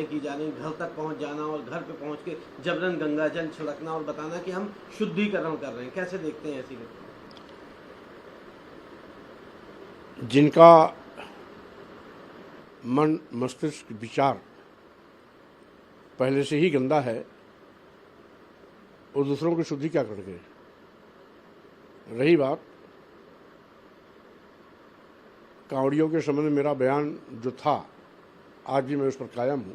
की जा रही, घर तक पहुंच जाना और घर पे पहुंच के जबरन गंगा जल छिड़कना और बताना कि हम शुद्धिकरण कर रहे हैं, कैसे देखते हैं ऐसी घटना? जिनका मन मस्तिष्क विचार पहले से ही गंदा है और दूसरों की शुद्धि क्या करेंगे। रही बात कांवड़ियों के संबंध में मेरा बयान जो था, आज भी मैं उस पर कायम हूं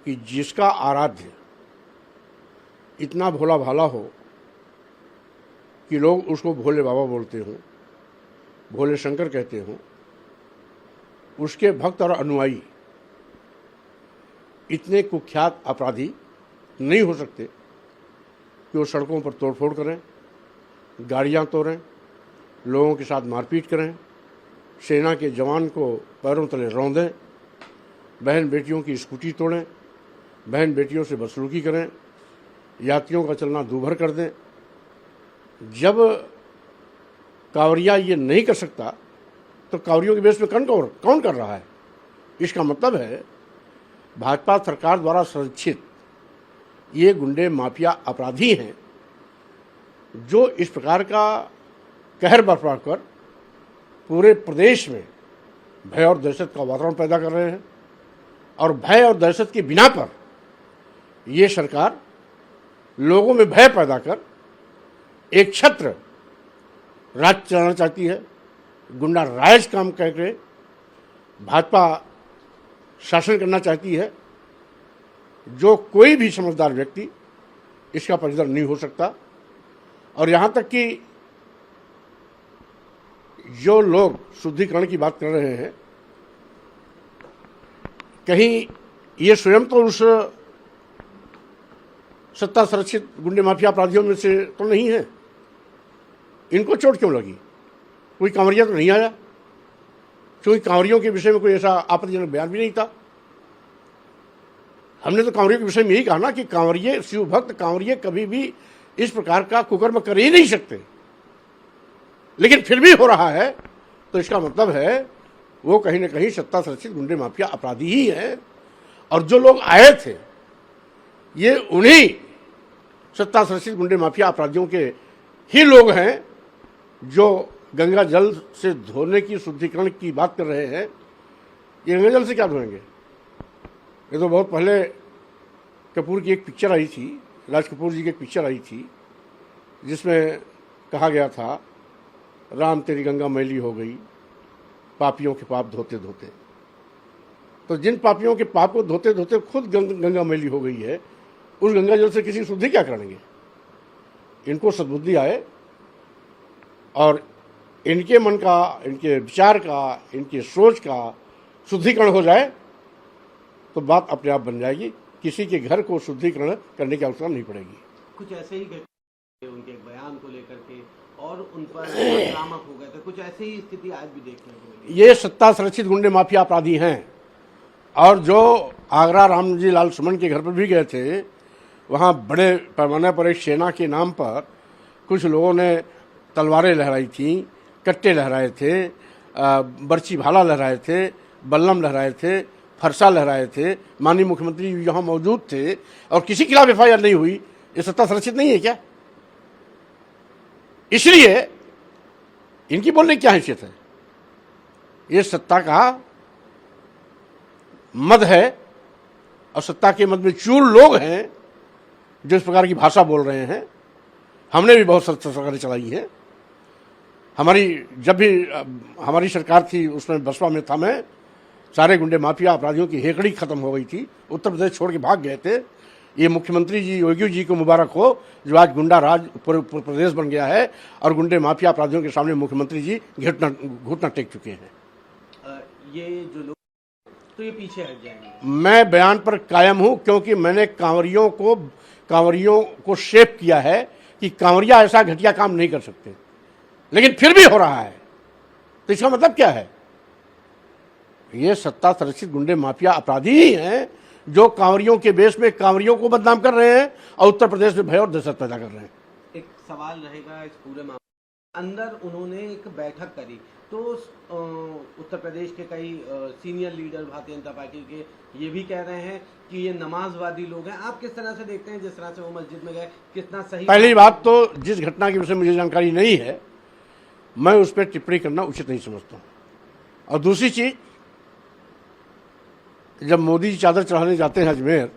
कि जिसका आराध्य इतना भोला भाला हो कि लोग उसको भोले बाबा बोलते हों, भोले शंकर कहते हों, उसके भक्त और अनुयायी इतने कुख्यात अपराधी नहीं हो सकते कि वो सड़कों पर तोड़फोड़ करें, गाड़ियां तोड़ें, लोगों के साथ मारपीट करें, सेना के जवान को पैरों तले रौंदें, बहन बेटियों की स्कूटी तोड़ें, बहन बेटियों से बदसलूकी करें, यात्रियों का चलना दूभर कर दें। जब कांवरिया ये नहीं कर सकता तो कांवरियों के बेस में कौन कर रहा है? इसका मतलब है भाजपा सरकार द्वारा संरक्षित ये गुंडे माफिया अपराधी हैं जो इस प्रकार का कहर बरपा कर पूरे प्रदेश में भय और दहशत का वातावरण पैदा कर रहे हैं। और भय और दहशत के बिना पर ये सरकार लोगों में भय पैदा कर एक छत्र राज चलाना चाहती है, गुंडा राज काम करके भाजपा शासन करना चाहती है, जो कोई भी समझदार व्यक्ति इसका परिदर नहीं हो सकता। और यहाँ तक कि जो लोग शुद्धिकरण की बात कर रहे हैं, कहीं ये स्वयं तो उस सत्ता संरक्षित गुंडे माफिया अपराधियों में से तो नहीं है। इनको चोट क्यों लगी? कोई कांवरिया तो नहीं आया, क्योंकि कांवरियों के विषय में कोई ऐसा आपत्तिजनक बयान भी नहीं था। हमने तो कांवरियों के विषय में यही कहा ना कि कांवरिये, शिव भक्त कांवरिये कभी भी इस प्रकार का कुकर्म कर ही नहीं सकते, लेकिन फिर भी हो रहा है, तो इसका मतलब है वो कहीं ना कहीं सत्ता संरक्षित गुंडे माफिया अपराधी ही हैं। और जो लोग आए थे ये उन्हीं सत्ता संरक्षित गुंडे माफिया अपराधियों के ही लोग हैं जो गंगा जल से धोने की, शुद्धिकरण की बात कर रहे हैं। ये गंगा जल से क्या धोएंगे? ये तो बहुत पहले कपूर की एक पिक्चर आई थी, राज कपूर जी की एक पिक्चर आई थी, जिसमें कहा गया था राम तेरी गंगा मैली हो गई पापियों के पाप धोते धोते। तो जिन पापियों के पाप को धोते धोते खुद गंगा मैली हो गई है, उस गंगा जल से किसी शुद्धि क्या करेंगे? इनको सद्बुद्धि आए और इनके मन का, इनके विचार का, इनकी सोच का शुद्धिकरण हो जाए तो बात अपने आप बन जाएगी। किसी के घर को शुद्धिकरण करने की आवश्यकता नहीं पड़ेगी। कुछ ऐसे ही उनके बयान को लेकर के और उन पर आक्रामक हो गए थे, कुछ ऐसी ही स्थिति आज भी देखने को मिली। ये सत्ता संरक्षित गुंडे माफिया अपराधी हैं। और जो आगरा रामजी लाल सुमन के घर पर भी गए थे, वहाँ बड़े पैमाने पर एक सेना के नाम पर कुछ लोगों ने तलवारें लहराई थी, कट्टे लहराए थे, बर्ची भाला लहराए थे, बल्लम लहराए थे, फरसा लहराए थे। माननीय मुख्यमंत्री यहाँ मौजूद थे और किसी के खिलाफ एफआईआर नहीं हुई। ये सत्ता संरक्षित नहीं है क्या? इसलिए इनकी बोलने की क्या हैसियत है? ये सत्ता का मद है और सत्ता के मद में चूर लोग हैं जो इस प्रकार की भाषा बोल रहे हैं। हमने भी बहुत सरकारें चलाई हैं। जब भी हमारी सरकार थी उसमें बसपा में था मैं, सारे गुंडे माफिया अपराधियों की हेकड़ी खत्म हो गई थी। उत्तर प्रदेश छोड़ के भाग गए थे। ये मुख्यमंत्री जी, योगी जी को मुबारक हो जो आज गुंडा राज पूरे प्रदेश बन गया है और गुंडे माफिया अपराधियों के सामने मुख्यमंत्री जी घुटना टेक चुके हैं। ये जो लोग तो ये पीछे हट जाएंगे। मैं बयान पर कायम हूं क्योंकि मैंने कांवरियों को शेप किया है कि कांवरिया ऐसा घटिया काम नहीं कर सकते, लेकिन फिर भी हो रहा है। तो इसका मतलब क्या है? ये सत्ता संरक्षित गुंडे माफिया अपराधी ही हैं जो कांवरियों के बेस में कांवरियों को बदनाम कर रहे हैं और उत्तर प्रदेश में भय और दहशत पैदा कर रहे हैं। एक सवाल रहेगा इस पूरे मामले अंदर, उन्होंने एक बैठक करी तो उत्तर प्रदेश के कई senior leader Bharatiya Janata party के ये भी कह रहे हैं कि ये नमाजवादी लोग हैं। आप किस तरह से देखते हैं, जिस तरह से वो मस्जिद में गए, कितना सही? पहली बात तो जिस घटना की विषय मुझे जानकारी नहीं है, मैं उस पर टिप्पणी करना उचित नहीं समझता हूँ। और दूसरी चीज, जब मोदी जी चादर चढ़ाने जाते हैं अजमेर,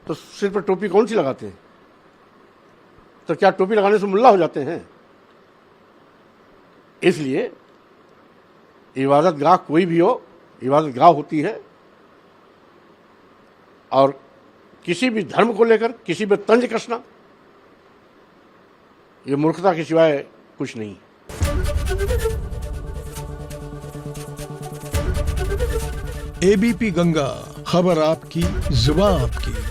तो सिर पर टोपी कौन सी लगाते हैं? तो क्या टोपी लगाने से मुल्ला हो जाते हैं? इसलिए इबादत गाह कोई भी हो, इबादत गाह होती है, और किसी भी धर्म को लेकर किसी पर तंज कसना, ये मूर्खता के सिवाय कुछ नहीं। एबीपी गंगा, खबर आपकी, जुबान आपकी।